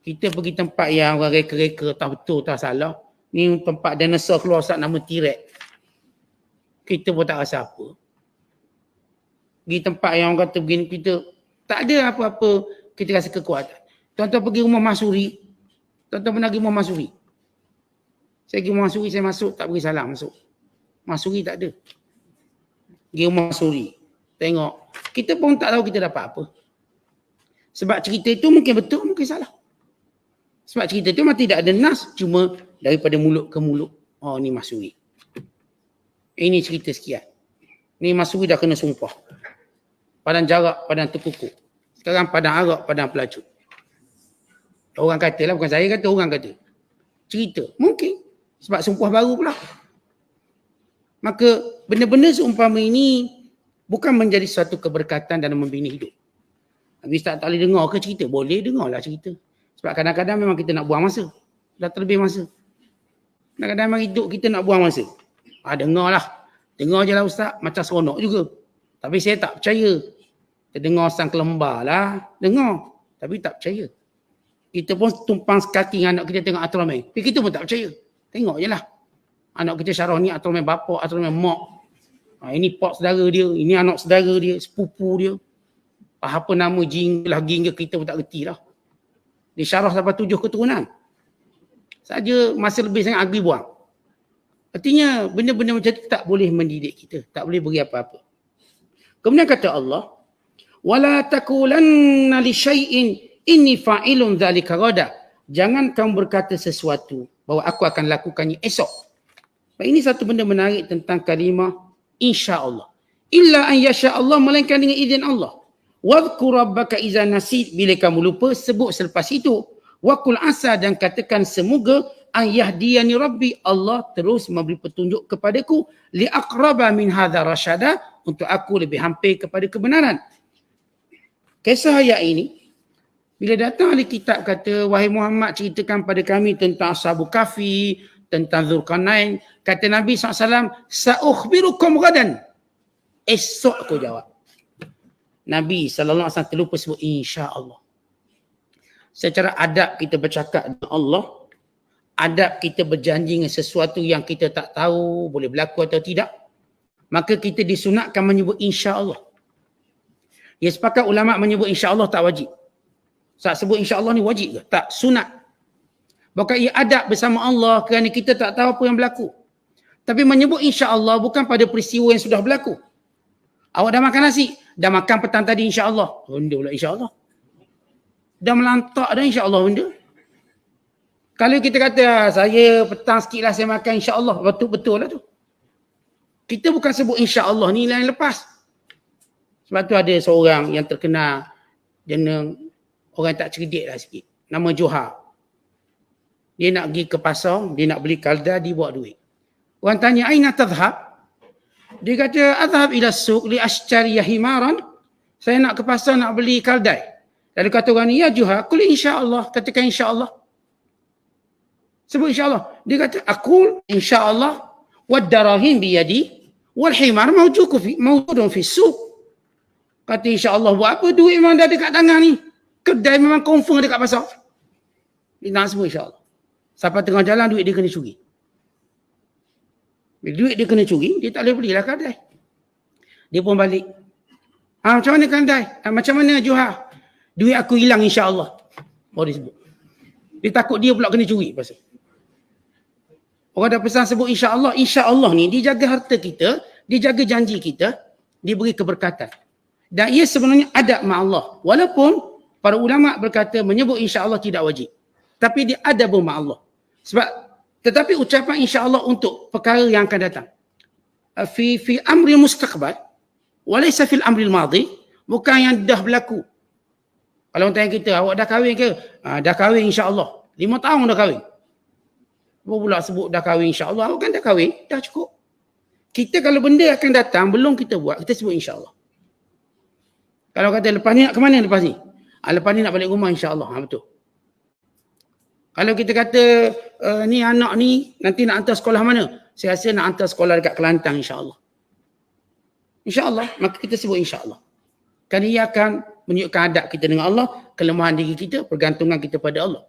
Kita pergi tempat yang orang reka-reka tak betul, tak salah. Ni tempat dinosaur keluar saat nama T-Rex. Kita pun tak rasa apa. Pergi tempat yang orang kata begini, kita tak ada apa-apa, kita rasa kekuatan. Tuan-tuan pergi rumah Masuri. Tuan-tuan pernah pergi rumah Masuri? Saya pergi rumah Masuri, saya masuk, tak beri salam masuk. Masuri tak ada. Pergi rumah Masuri. Tengok. Kita pun tak tahu kita dapat apa. Sebab cerita itu mungkin betul, mungkin salah. Sebab cerita itu memang tidak ada nas, cuma daripada mulut ke mulut. Oh, ni Masuri. Ini cerita sekian. Ni Masuri dah kena sumpah. Padang Jarak, Padang Tekukuk. Sekarang Padang Arak, Padang Pelacur. Orang kata lah, bukan saya kata, orang kata. Cerita. Mungkin. Sebab sumpah baru pula. Maka benda-benda seumpama ini bukan menjadi suatu keberkatan dalam membina hidup. Habis tak boleh dengar ke cerita? Boleh dengarlah cerita. Sebab kadang-kadang memang kita nak buang masa. Dah terlebih masa. Kadang-kadang memang hidup kita nak buang masa. Dengarlah. Dengar je lah ustaz. Macam seronok juga. Tapi saya tak percaya. Kita dengar sang kelembar lah. Dengar. Tapi tak percaya. Kita pun tumpang sekaki dengan anak kita tengok Ultraman. Tapi kita pun tak percaya. Tengok je lah. Anak kita syarah ni Ultraman bapak, Ultraman mak. Ini pak saudara dia. Ini anak saudara dia. Sepupu dia. Apa nama jin lah, jin kita pun tak reti lah. Dia syarah sampai 7 keturunan. Saja masa lebih sangat agri buang. Artinya benda-benda macam itu tak boleh mendidik kita. Tak boleh beri apa-apa. Kemudian kata Allah, wala taqulanna li syai'in inni fa'ilun dzalika ghada. Jangan kamu berkata sesuatu bahawa aku akan lakukannya esok. Ini satu benda menarik tentang kalimah insya-Allah. Illa an yasha Allah, melainkan dengan izin Allah. Wadhkur rabbaka idza nasit, bila kamu lupa sebut selepas itu. Wa qul asa, dan katakan semoga an yahdiyani rabbi, Allah terus memberi petunjuk kepadaku li aqraba min hadza rasyada, untuk aku lebih hampir kepada kebenaran. Kisah ayat ini bila datang ahli kitab kata, wahai Muhammad, ceritakan pada kami tentang Ashabul Kahfi, tentang Zulkarnain. Kata Nabi SAW, sa'ukhbirukum gadan. Esok aku jawab. Nabi SAW terlupa sebut insya-Allah. Secara adab kita bercakap dengan Allah, adab kita berjanji dengan sesuatu yang kita tak tahu boleh berlaku atau tidak, maka kita disunatkan menyebut insya-Allah. Ya, sepakat ulama menyebut insya-Allah tak wajib. Saat sebut insya-Allah ni wajib ke? Tak, sunat. Bukan ia adab bersama Allah kerana kita tak tahu apa yang berlaku. Tapi menyebut insya-Allah bukan pada peristiwa yang sudah berlaku. Awak dah makan nasi? Dah makan petang tadi insya-Allah. Benda pula insya-Allah. Dah melantak dah insya-Allah benda. Kalau kita kata, saya petang sikit lah saya makan insya-Allah. Betul-betul lah tu. Kita bukan sebut insya-Allah ni lain lepas. Sebab tu ada seorang yang terkenal, jenis orang tak cerdik lah sikit. Nama Johar. Dia nak pergi ke pasar, dia nak beli kalda, dia bawa duit. Orang tanya, aina tadhhab? Dia kata, adhhab ila suq li ashtari himaran. Saya nak ke pasar nak beli kaldai. Lalu kata orang ni, ya Johar, kul insya-Allah, katakan insya-Allah. Sebut insya-Allah. Dia kata, aqul insya-Allah wad darahim bi yadi wal himar mawjudun fi suq. Kata insya-Allah buat apa? Duit memang dah dekat tangan ni. Kedai memang confirm dekat pasar. Dia nak sebut insya-Allah. Sampai tengah jalan duit dia kena curi. Bila duit dia kena curi, dia tak boleh belilah kedai. Dia pun balik. Macam mana kedai? Macam mana Johar? Duit aku hilang insya-Allah. Baru dia sebut. Dia takut dia pula kena curi pasal. Orang dah pesan sebut insya-Allah. Insya-Allah ni dia jaga harta kita Dia jaga janji kita, dia beri keberkatan. Dan ia sebenarnya adab ma'allah. Walaupun para ulama berkata menyebut insya-Allah tidak wajib. Tapi dia adab ma'allah. Tetapi ucapan insya-Allah untuk perkara yang akan datang. Fi amri mustaqbal walaysa fil amri al-madhi, bukan yang dah berlaku. Kalau orang tanya kita, awak dah kahwin ke? Dah kahwin insya-Allah. 5 tahun dah kahwin. Apa pula sebut dah kahwin insya-Allah? Awak kan dah kahwin, dah cukup. Kita kalau benda akan datang, belum kita buat, kita sebut insya-Allah. Kalau kata lepas ni nak ke mana lepas ni? Lepas ni nak balik rumah insya-Allah. Betul. Kalau kita kata ni anak ni nanti nak hantar sekolah mana? Saya rasa nak hantar sekolah dekat Kelantan insya-Allah. Insya-Allah, maka kita sebut insya-Allah. Kerana ia akan menunjukkan adab kita dengan Allah, kelemahan diri kita, pergantungan kita pada Allah.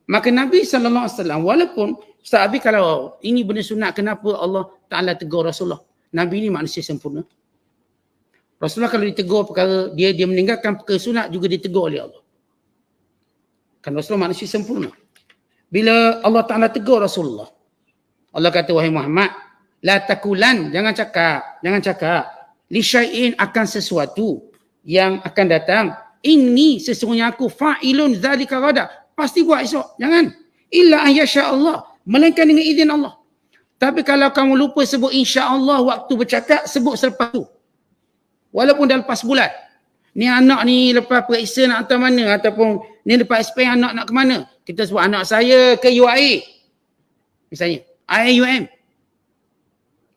Maka Nabi SAW, walaupun Ustaz Abi kalau ini benda sunat, kenapa Allah Ta'ala tegur Rasulullah? Nabi ni manusia sempurna. Rasulullah kalau ditegur perkara, dia meninggalkan perkara sunat juga ditegur oleh Allah. Kan Rasulullah manusia sempurna. Bila Allah Ta'ala tegur Rasulullah, Allah kata, wahai Muhammad, la takulan, jangan cakap, li syai'in akan sesuatu yang akan datang, ini sesungguhnya aku fa'ilun zalika ghadan, pasti buat esok, jangan. Illa an yasha Allah, melainkan dengan izin Allah. Tapi kalau kamu lupa sebut insya-Allah waktu bercakap, sebut selepas tu. Walaupun dah lepas bulan. Ni anak ni lepas periksa nak hantar mana, ataupun ni lepas SPM anak nak ke mana. Kita sebut anak saya ke UIA. Misalnya, IAUM.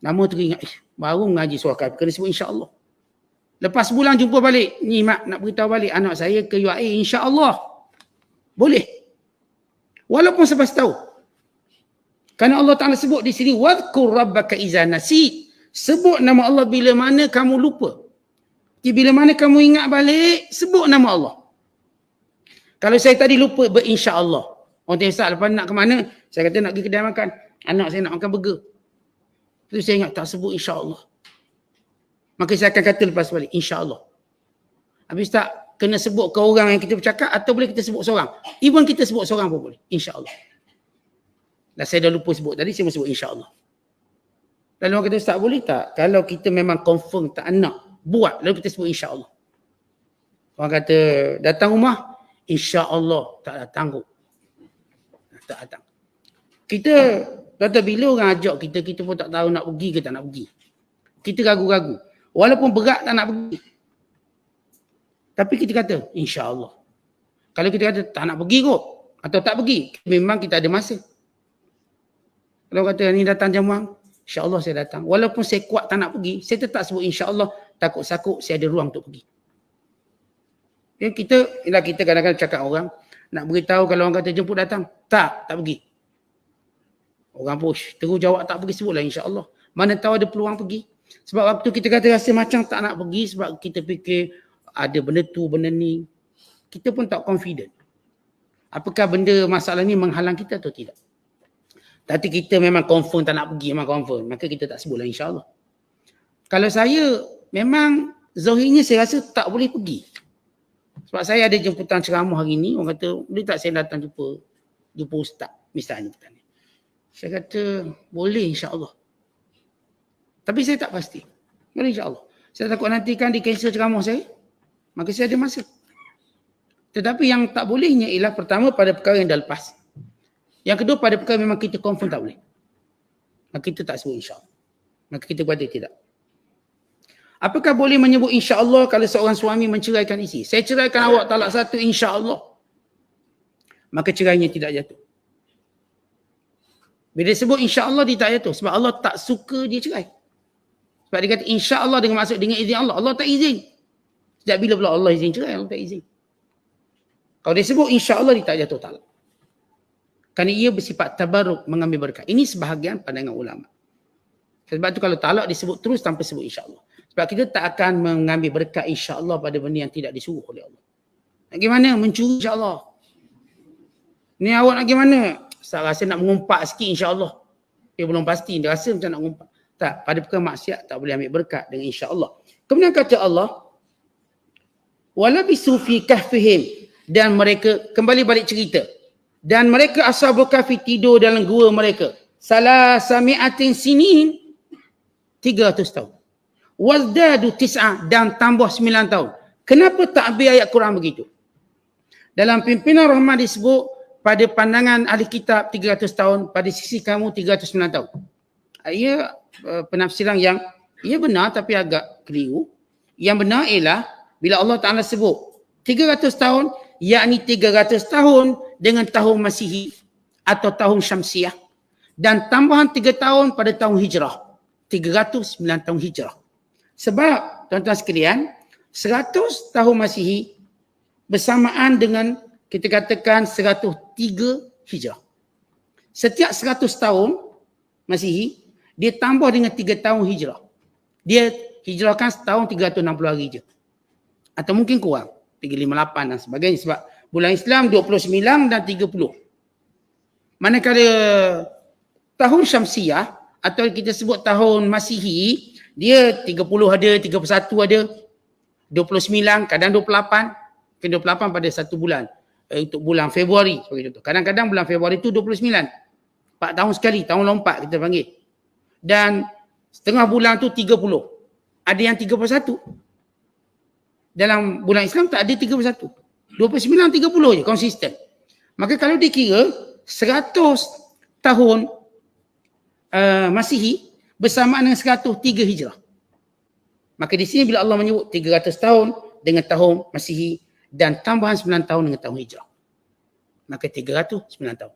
Nama tu ingat, baru mengaji surah Kahfi, kena sebut insya-Allah. Lepas bulan jumpa balik, ni mak nak beritahu balik anak saya ke UIA insya-Allah. Boleh. Walaupun selepas tahu. Kerana Allah Ta'ala sebut di sini, wadhkur rabbaka iza nasit. Sebut nama Allah bila mana kamu lupa. Bila mana kamu ingat balik, sebut nama Allah. Kalau saya tadi lupa berinsya-Allah. Orang tanya, Ustaz, lepas nak ke mana? Saya kata nak pergi kedai makan. Anak saya nak makan burger. Itu saya ingat tak sebut insya-Allah. Maka saya akan kata lepas balik, insya-Allah. Habis tak kena sebut ke orang yang kita bercakap atau boleh kita sebut seorang. Even kita sebut seorang pun boleh, insya-Allah. Dan saya dah lupa sebut tadi, saya mau sebut insya-Allah. Lalu orang kata, Ustaz boleh tak? Kalau kita memang confirm tak nak buat, lalu kita sebut insya-Allah. Orang kata, datang rumah, insya-Allah tak datang kot. Tak datang. Kita, kata bila orang ajak kita, kita pun tak tahu nak pergi ke tak nak pergi. Kita ragu-ragu. Walaupun berat tak nak pergi. Tapi kita kata, insya-Allah. Kalau kita kata tak nak pergi kot, atau tak pergi, memang kita ada masa. Kalau kata ni datang jamuan, insya-Allah saya datang. Walaupun saya kuat tak nak pergi, saya tetap sebut insya-Allah, takut sakut saya ada ruang untuk pergi. Ya, kita kadang-kadang cakap orang, nak beritahu kalau orang kata jemput datang, tak pergi. Orang push, terus jawab tak pergi, sebutlah insya-Allah. Mana tahu ada peluang pergi. Sebab waktu kita kata rasa macam tak nak pergi sebab kita fikir ada benda tu, benda ni. Kita pun tak confident. Apakah benda masalah ni menghalang kita atau tidak. Tapi kita memang confirm tak nak pergi, memang confirm. Maka kita tak sebutlah insya-Allah. Kalau saya, memang zahirnya saya rasa tak boleh pergi. Sebab saya ada jemputan ceramah hari ni, orang kata, boleh tak saya datang jumpa ustaz, misalnya. Saya kata, boleh insya-Allah. Tapi saya tak pasti. Boleh insya-Allah. Saya takut nanti kan di cancel ceramah saya. Maka saya ada masa. Tetapi yang tak bolehnya ialah pertama pada perkara yang dah lepas. Yang kedua pada perkara memang kita confirm tak boleh. Maka kita tak sebut insya-Allah. Maka kita kata tidak. Apakah boleh menyebut insya-Allah kalau seorang suami menceraikan isteri? Saya ceraikan awak talak satu insya-Allah. Maka cerainya tidak jatuh. Bila dia sebut insya-Allah dia tak jatuh. Sebab Allah tak suka dia cerai. Sebab dia kata insya-Allah dengan maksud dengan izin Allah. Allah tak izin. Sejak bila pula Allah izin cerai? Allah tak izin. Kalau dia sebut insya-Allah dia tak jatuh talak. Kerana ia bersifat tabarruk, mengambil berkat. Ini sebahagian pandangan ulama. Sebab tu kalau talak disebut terus tanpa sebut insya-Allah. Sebab kita tak akan mengambil berkat insya-Allah pada benda yang tidak disuruh oleh Allah. Nak gimana? Mencuri insya-Allah. Ni awak nak gimana? Saya rasa nak mengumpat sikit insya-Allah. Dia belum pasti, dia rasa macam nak mengumpat. Tak, pada perkara maksiat tak boleh ambil berkat dengan insya-Allah. Kemudian kata Allah, walabisu fi kahfihim, dan mereka kembali balik cerita. Dan mereka ashabul kahfi tidur dalam gua mereka. Salasami'atin sinin, 300 tahun. wazdadu tis'ah, dan tambah 9 tahun. Kenapa takbir ayat Quran begitu? Dalam pimpinan Rahman disebut pada pandangan ahli kitab 300 tahun, pada sisi kamu 309 tahun. Ia penafsiran yang ia benar tapi agak keliru. Yang benar ialah bila Allah Ta'ala sebut 300 tahun, yakni 300 tahun dengan tahun Masihi atau tahun Syamsiah, dan tambahan 3 tahun pada tahun Hijrah. 309 tahun Hijrah. Sebab tuan-tuan sekalian, 100 tahun Masihi bersamaan dengan kita katakan 103 Hijrah. Setiap 100 tahun Masihi, dia tambah dengan 3 tahun Hijrah. Dia hijrahkan setahun 360 hari je. Atau mungkin kurang, 358 dan sebagainya. Sebab bulan Islam 29 dan 30. Manakala tahun Syamsiah atau kita sebut tahun Masihi, dia 30 ada, 31 ada, 29, kadang 28. Kan 28 pada satu bulan. Untuk bulan Februari sebagai contoh. Kadang-kadang bulan Februari itu 29. 4 tahun sekali, tahun lompat kita panggil. Dan setengah bulan tu 30. Ada yang 31. Dalam bulan Islam tak ada 31. 29, 30 je, konsisten. Maka kalau dikira 100 tahun Masihi bersamaan dengan 103 Hijrah. Maka di sini bila Allah menyebut 300 tahun dengan tahun Masihi dan tambahan 9 tahun dengan tahun Hijrah, maka 309 tahun.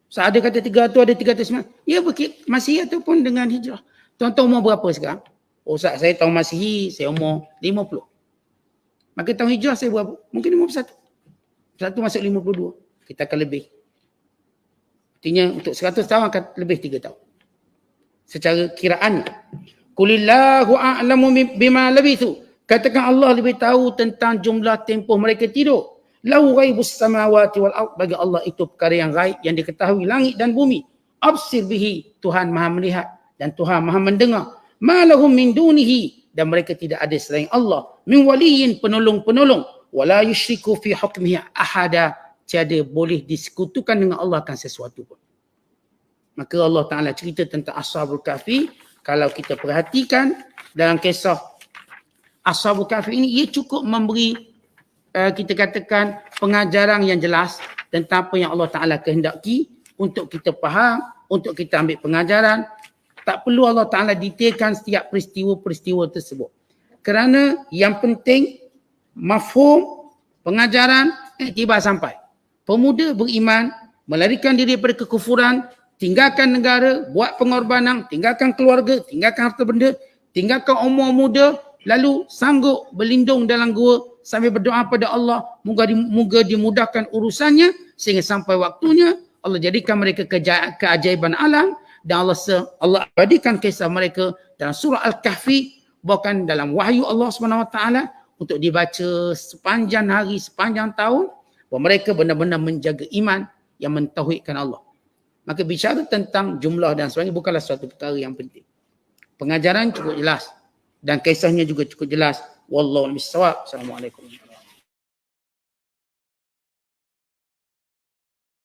So ada kata 300, ada 309. Ya Masihi ataupun dengan Hijrah. Tuan-tuan umur berapa sekarang? Oh Ustaz, saya tahun Masihi, saya umur 50. Maka tahun Hijrah saya berapa? Mungkin 51. Satu masuk 52. Kita akan lebih. Artinya untuk 100 tahun akan lebih 3 tahun. Secara kiraan. Qulillahu a'lamu bima labithu. Katakan Allah lebih tahu tentang jumlah tempoh mereka tidur. Lahu ghaibus samawati wal ard. Bagi Allah itu perkara yang gaib, yang diketahui langit dan bumi. Absir bihi. Tuhan Maha melihat dan Tuhan Maha mendengar. Ma lahum min dunihi. Dan mereka tidak ada selain Allah. Min waliyin, penolong-penolong. Wala yushriku fi hukmihi ahada. Tiada boleh disekutukan dengan Allah akan sesuatu pun. Maka Allah Ta'ala cerita tentang Ashabul Kahfi. Kalau kita perhatikan dalam kisah Ashabul Kahfi ini, ia cukup memberi kita katakan pengajaran yang jelas tentang apa yang Allah Ta'ala kehendaki untuk kita faham, untuk kita ambil pengajaran. Tak perlu Allah Ta'ala detailkan setiap peristiwa-peristiwa tersebut. Kerana yang penting mafhum, pengajaran, iktibar sampai. Pemuda beriman, melarikan diri daripada kekufuran, tinggalkan negara, buat pengorbanan, tinggalkan keluarga, tinggalkan harta benda, tinggalkan umur muda, lalu sanggup berlindung dalam gua sambil berdoa pada Allah, moga dimudahkan urusannya sehingga sampai waktunya Allah jadikan mereka keajaiban alam, dan Allah abadikan kisah mereka dalam surah Al-Kahfi, bahkan dalam wahyu Allah SWT untuk dibaca sepanjang hari, sepanjang tahun, bahawa mereka benar-benar menjaga iman yang mentauhidkan Allah. Maka bicara tentang jumlah dan sebagainya bukanlah suatu perkara yang penting. Pengajaran cukup jelas dan kisahnya juga cukup jelas. Wallahu a'lam bissawab. Assalamualaikum.